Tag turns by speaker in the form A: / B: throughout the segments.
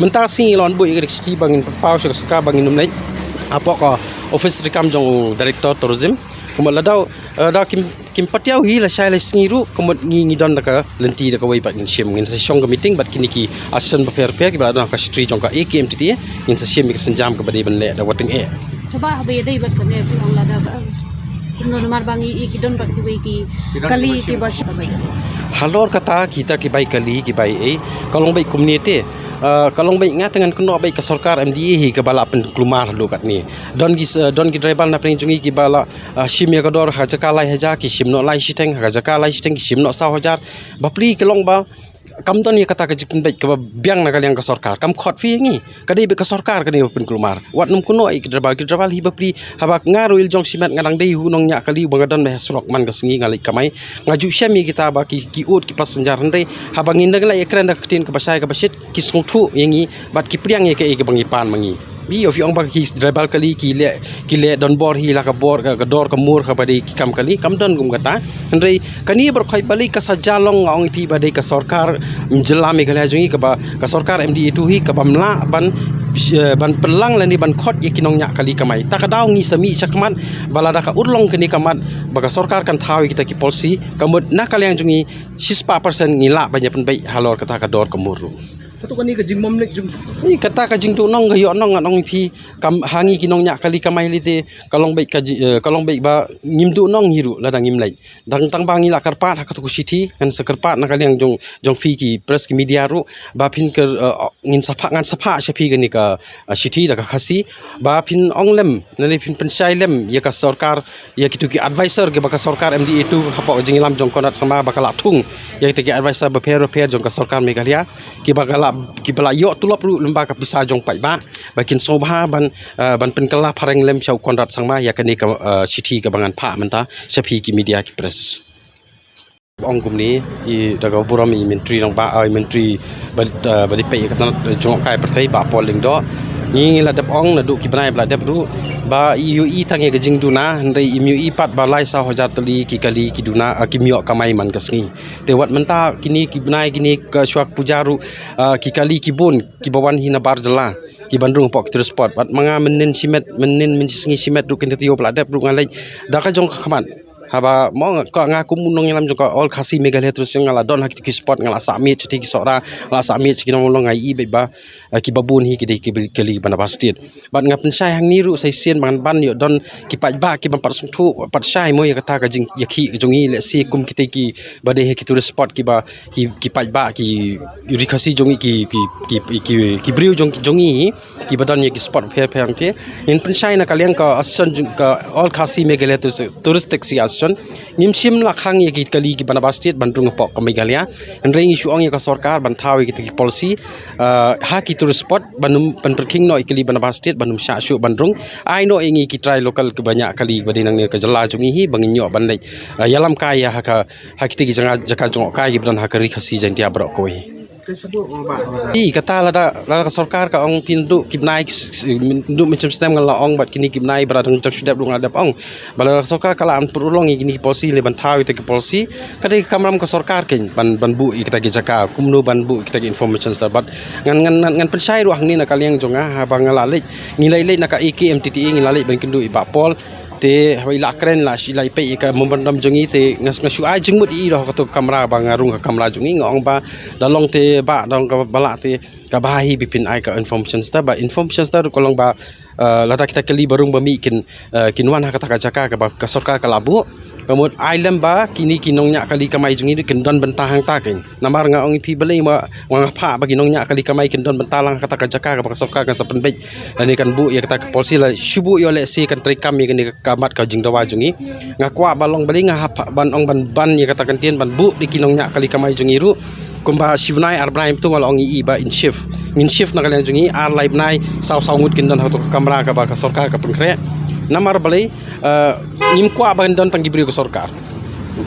A: mentasi lon bu igrik sti bangin pau ska bangin numnai apa ko office rekam jong director tourism kemudian ladau kim patiau hi la shai la singiru kemudian ngi don ka lenti ka wai bat ngin shim ngin sa shong ka meeting bat kini ki action ba fair ki ba ka street jong ka AKMTT ngin sa shim ki senjam ka bade ban le da wating e
B: coba habe dai bat kane pulang lada kuno mar bangi i kidon bat ki ki kali ki ba
A: halor kata kita ki bai kali ki bai e kalong bai community kalong bai ngat dengan keno bai ka sarkar MDA hi ka bala pen klumar lu kat ni don ki driver na pring jungi ki bala shim ya ka dor ha jaka lai haja ki shim no lai shiteng ha jaka lai shiteng ki shim no 1,000 bapli kelong ba kam ton ya kata ka jikin bai ka biang na kaliang ka sarkar kam khot fi ngi kadai be ka sarkar kani pen klumar wat num kuno ik driver hi bapli habak ngaru il jong simat ngadang dei hu nong nya kali bangadon me srok man ka singi ngali kamai ngaju syami kita ba ki ut ki passenger ndai habang indang la ekran da ktin ka basai ka basit ki sung thu yengi bat ki priang ye ka e ka bangi pan mangi bi of yong ba ki driver kali ki le don bor hi la ka bor ka dor ka mur ka badi ki kam kali kam don gum kata ndai kani ber khoi bali ka sajalong ong pi badi ka sarkar menjelami kali ajungi ka sarkar MDA tu hi ka bamla ban pelang lani ban khot ye kinong nya kali kamai takadaw ngi sami chakmat balada ka urlong kini kamat baga sarkar kan thawi kita ki policy kamut na kali ajungi 6% ngila banyak pen bai halor kata ka dor ka muru
C: Katu kani ka jingmom nek jung.
A: Ni kata ka jing tu nong gayo nong nong pi kam hangi kinong nya kali kamai lite kalong baik ba ngim tu nong hiru ladang ngim lai dang tang bangi la karpat ha katu city kan sekerpat na kali yang jong fi ki press ki media ru ba pin ke ngin sapa shapi gani ka city da ka khasi ba pin onglem nali pin pensai lem ya ka sarkar ya kitu ki advisor ke ba ka sarkar MDA tu hapo jingilam jong konat sama ba kala thung ya kitu ki advisor ba fair jong ka sarkar Meghalaya ki ba ki bala yo tulop ru lemba ka pisa jong pai ba bakin sobha ban penkala pareng lem chau konrat sangma ya kani ka city ka bangan pha menta shapi ki media ki press ong kum ni I daga buram I menteri rang ba menteri badi pe ka jong kai perthai ba polling do ngi la dep ong na du ki banai bla dep ru ba UI tang ye gajing duna ndai MUI pat ba lai 1,000 tali ki kali ki duna ki myo kamai man kasngi te wat menta kini ki banai kini ka syuak pujaru ki kali ki bon ki bawan hina barjala ki bandung pok terus spot bat manga menen simet menen mensingi simet du kin tio bla dep ru ngalai da ka jong khaman haba mo ka ngaku munong ngilam jong all khasi Meghalaya terus ngala don hak ki spot ngala samit chiti ki sora la samit ki nong ngai I be ba ki babun hi ki kali bana bastit bat ngap pensai hang niru sai sien ban yo don ki paj ba ki ban par sung thu pat sai mo ya kata ka jing yakhi jongi le si kum ki bade he ki tourist spot ki ba ki paj ba ki yuri khasi jongi ki briu jongi ki badan ye ki spot phe te in pensai na kaliang ka asan ka all khasi Meghalaya tourist taxi ngimsim lakhang ye ki kali ki banaba state bandung pok ka Meghalaya enreng isu ong ye ka sarkar ban thawi ki policy ha ki tourist spot banum pan perking no ikali banaba state banum sha shu bandung ai no ingi ki try local ke banyak kali badinang ne ka jala jungi hi bangin yo bandai yalam kaya ha ki ki jaka jong kai ki ban ha ka ri khasi jantia bro koi kata lada ka sarkar ka ong pindu kibnai ndu macam sistem ngala ong bat kini kibnai baradang jak sudap dung adap ong bala sarkar kala an perulong ini policy le ban thawi te policy kadai kamram ka sarkar ken ban bu kita ki jaka kumnu ban bu kita ki information sabat ngan pensai ruang ni na kaliang jonga ha bangala le ngilai le na ka AKMTT ngilai ban kendu iba pol te hoi la kren la silai pe ka membandam jongi te ngasu ai jingmut I roh ka to kamera bangarung ka kamera jongi ngong ba dalong te ba dong ka bala te ka bahi bipin ai ka information sta ba information sta kolong ba lata kita kali barung bami kinwan ha kata ka jaka ka sarkar ka labu kamut island ba kini kinong nya kali kamai jungi kin don bentahang ta ken namar nga ong pi balai ma wang pha ba kinong nya kali kamai kin don bentalang kata ka jaka ka sarkar ka sapen bej ani kan bu ya kata ka polisi la shubu yo le si kan trikam ye ni kamat ka jingdawa jungi nga kwa balong bali nga ban ong ban ya kata kan tien ban bu di kinong nya kali kamai jungi ru kumba shibnai arbraim tu mal ong I ba in shift na kalian jungi ar live nai saw ngut kin don ha to kamera ka ba ka sarkar ka pengkre namar balai ngim kwa ba don tanggi beri ko sarkar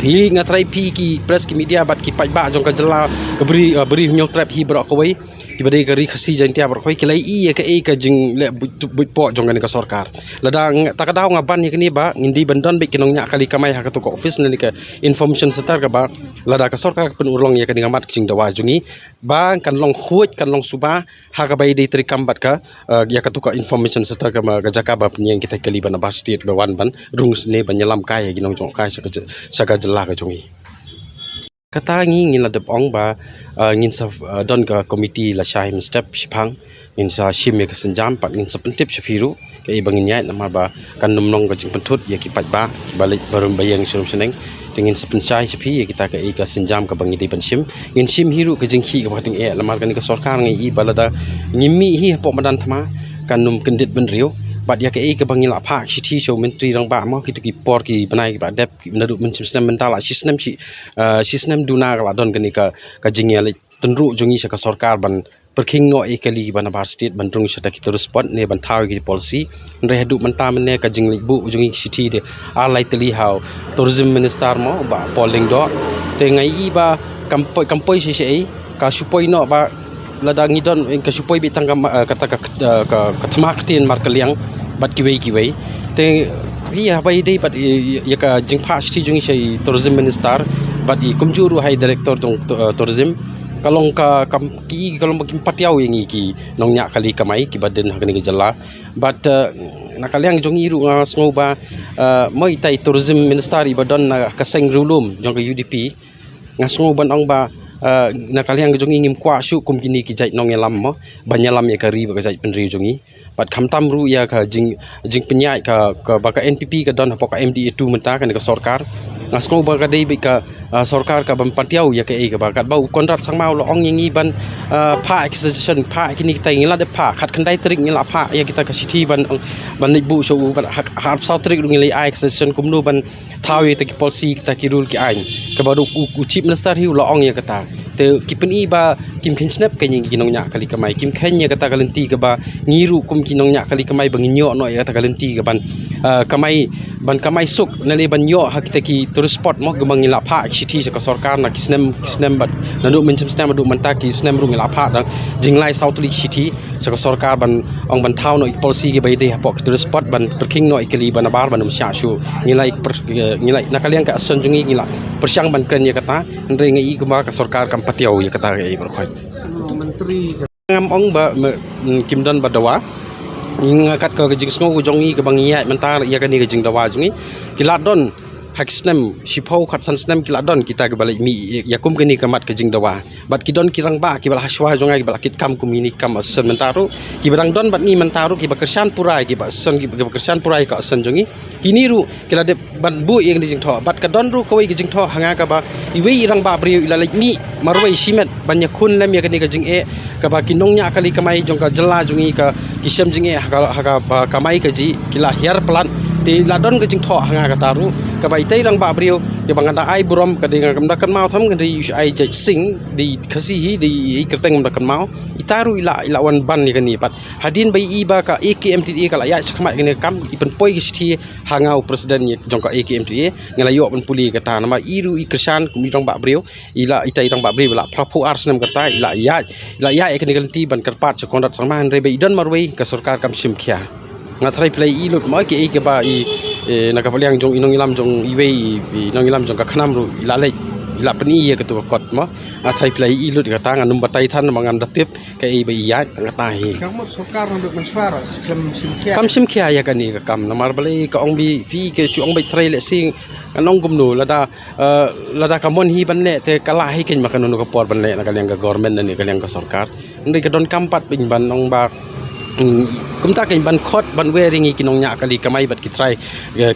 A: Phi ngatrai phi ki press ki media bat ki pajba jong ka jela ka beri nyong trap hi bro ko wei ki bade ka ri khasi jan tia bro ko ki lai i ka jing le but po jong ka sarkar lada takadaw nga ban ni ba ngindi bandon be kinong nya kali kamai ha ka to ko office ni ka information setar ka ba lada ka sarkar pen urlong ya ka ngamat jing dawa jungi ba kan long khuj kan long suba ha ka bai dei tri kambat ka ya ka to ka information setar ka ma ga jaka ba penyeng kita kali ban ba state ba wan ban rung ne banyalam kai ginong jong kai sa jelah ke jungi kata ngin la dep ong ba ngin sa don ka komiti la shahim step shipang ngin sa shim ke senjam pat ngin sa pentip shapiru ke bangin yai nama ba kan nomnong ka jing pentut ya ki pat ba balik barum bayang surum seneng ngin sa penchai shapi ya kita ka senjam ka bangi di penshim ngin shim hiru ke jing hi ka pating lamar kan ka sarkar ngi balada ngimi hi pok madan thama kan num kendit ben riu bat ya ke bangil apa city show menteri rang ba mo kitu ki por ki banai ki ba dep menurut sistem mental sistem duna kala don kani ka jingya le tenru jungi sa ka sarkar ban perking no kali ban bar state ban trung sa ki terus spot ne ban thaw ki policy re hadu menta mene ka jingli bu jungi city de alai teli how tourism minister mo ba polling do te ngai i ba kampoi si ka supoi no ba lada ngidon ka supoi bi tangka kata ka thmaktin mar kaliang bat kiwei te iya bai dei bat ya ka jingpha city jungi sei tourism minister bat I kumjuru hai director tong tourism kalong kalong bakin patiau yang ki nongnya kali kamai ki baden hakani jala but nakaliang jong iru sngoba moi tai tourism minister ibadon na kaseng rulum jong UDP ngasngoban ong ba nakaliang jong ingim kwa shu kum kini ki jait nong elam mo banyalam ya kari ba jait penri jongi bat khamtam ru ya ka jing penyai ka baka NPP ka don ka MDA 2 menta kan ka sarkar ngasngo ba ka dei ka sarkar ka ban patiau ya ka ka ba kat bau kontrak sang mau lo ong ngi ban pha extension pha kini kita ngila de pha khat khandai trik ngila pha ya kita ka city ban bu so ban harp south trik ngili ai extension kumnu ban thawi ta ki policy ta ki rule ki ain ka ba chief minister hi lo ong ya kata te kipen I ba kim khin snap ka ngi ginong nya kali kamai kim khen ya kata kalenti ka ba ngiru kum kinong nya kali kamai banginyo no ya kata kalenti ka ban kamai suk nali ban yo ha kita ki tourist spot mo gemang ngila pha city sa ka sarkar na kisnem bat nadu mencem stem adu menta ki snem ru ngila pha dang jinglai south league city sa ka sarkar ban ong ban thau no policy ge bai de ha pok tourist spot ban perking no ikali ban bar ban sha shu ngilai nakaliang ka asan jungi ngila persyang ban kren ya kata ndre ngai ka ka sarkar kam patiau ya kata ai berkhoi
C: menteri
A: ngam ong ba kimdon badawa ngakat ka jing sngo jongi ka bangiya mentar ya kani ka jing dawa jungi kiladon haksnem sipau khat sansnem kiladon kita ke balik mi yakum kani kamat ke jing dawa bat kidon kirang ba ki bal haswa jongai ki bal kit kam kumini kam asen mentaru ki barang don bat ni mentaru ki bakersan purai ki basen ki bakersan purai ka asen jongi kini ru kilade ban bu yang di jing tho bat ka don ru kawai ki jing tho hanga ka ba iwei irang ba bri ilalai mi marwai simet banyak kun lem ya kani ka jing ka ba kinong nya kali kamai jong ka jela jongi ka kisem jing ha kamai ka ji kila hiar pelan ti ladon ke jing tho hanga ka taru ka bai tai rang ba brio ya banganda ai burom ka ding kam dakan mau tham kan ri ai jai sing di khasi hi di kerteng dakan mau itaru ila wan ban ni kan ni pat hadin bai iba ka AKMTA ka la ya sakmat kan kam ipen poi ki sti hanga presiden ni jong ka AKMTA ngala yo pen puli ka ta nama iru ikersan kum rang ba brio ila itai rang ba brio la prapu arsnam kerta ila ya kan kan ti ban kerpat sekondrat sangman re bai don marwei ka sarkar kam sim khia ngatrai play ilut mo ke ba nakapaliang jong inong ilam jong iwei inong ilam jong ka khanam ru ila peni ye ketu kot mo ngatrai play ilut ka tang anum batai than mangam datip ke ba iya ngata hi
C: kamu sarkar untuk mensuara
A: kam sim khia ya kan ni ka kam namar balai ka ong bi pi ke chu ong bai trai le sing anong gumnu lada kamon hi ban le te kala hi ken makan nu ka por ban le nakaliang ka government ni kaliang ka sarkar ndai ka don kampat pin ban ong ba kumta kain ban khot ban wearing ikinong nya kali kamai bat kitrai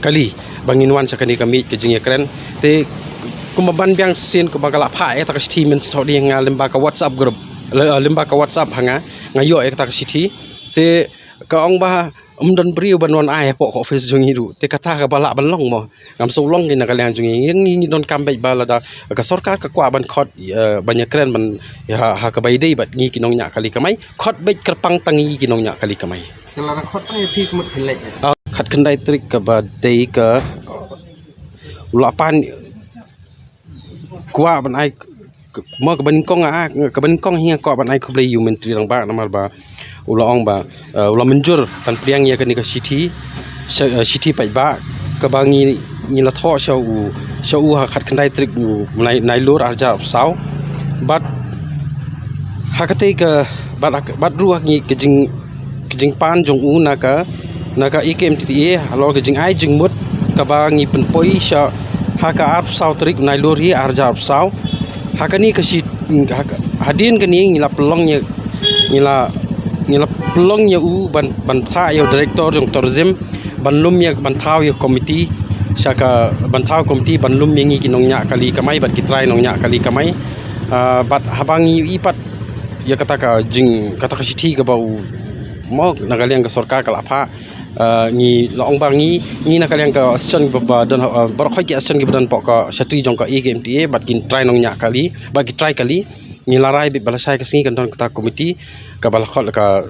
A: kali banginwan sa kani kami ke jing ekran te kumaban biang sin ko bagala pha eta ka statement thodi nga lemba ka WhatsApp group lemba ka WhatsApp hanga ngayo eta ka city te ka ong ba umdon brio banwan ai po ko office jung hiru te kata ka bala ban long mo ngam so long ni nakaliang jung ngi don kambai bala da ka sarkar ka kwa ban khot banyak keren ban ha ka bai dei bat ngi kinong nya kali kamai khot bai kerpang tangi kinong nya kali kamai
C: kalau khot ai phi kumut khlek
A: khat khandai trik ka ba dei ka ulapan kuat ban ai mau kebenkong hingga kuat ban ai ku play menteri rang ba namal ba ula ong ba ula menjur pan priang ya kani ka city pai ba kebangi ni la tho shau ha khat kandai trik nai lur arja sau bat hakate ka bat ruah ni kejing pan jong u naka IKMTDA halo kejing ai jing mut kebangi penpoi sha haka arp sau trik nai lur hi arja sau hakani ka hadin kani ngila pelongnya ngila pelongnya u ban tha yo director jong tourism banlum ya bantau ya komiti saka bantau komiti banlum mingi kinongnya kali kamai bat kitrai nongnya kali kamai bat habangi ipat ya kata ka siti ka bau mo nakaliang ka sarkar kala pha ni long bangi ni nakaliang ka action ba don barkhoi ki action ki badan pok ka satri jong ka IKMTA bat kin trai nongnya kali bat kitrai kali ni larai bi balasai ka singi kan don kata komiti ka balakhot ka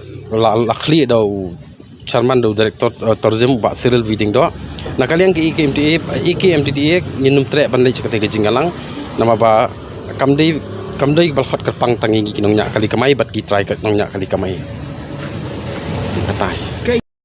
A: lakhli do chairman do director tourism ba serial wedding do nakaliang ki IKMTDA nginum tre ban lei chakate ke jingalang nama ba kamdei balkhot kerpang tangi kinongnya kali kamai bat ki try kat nongnya kali kamai katai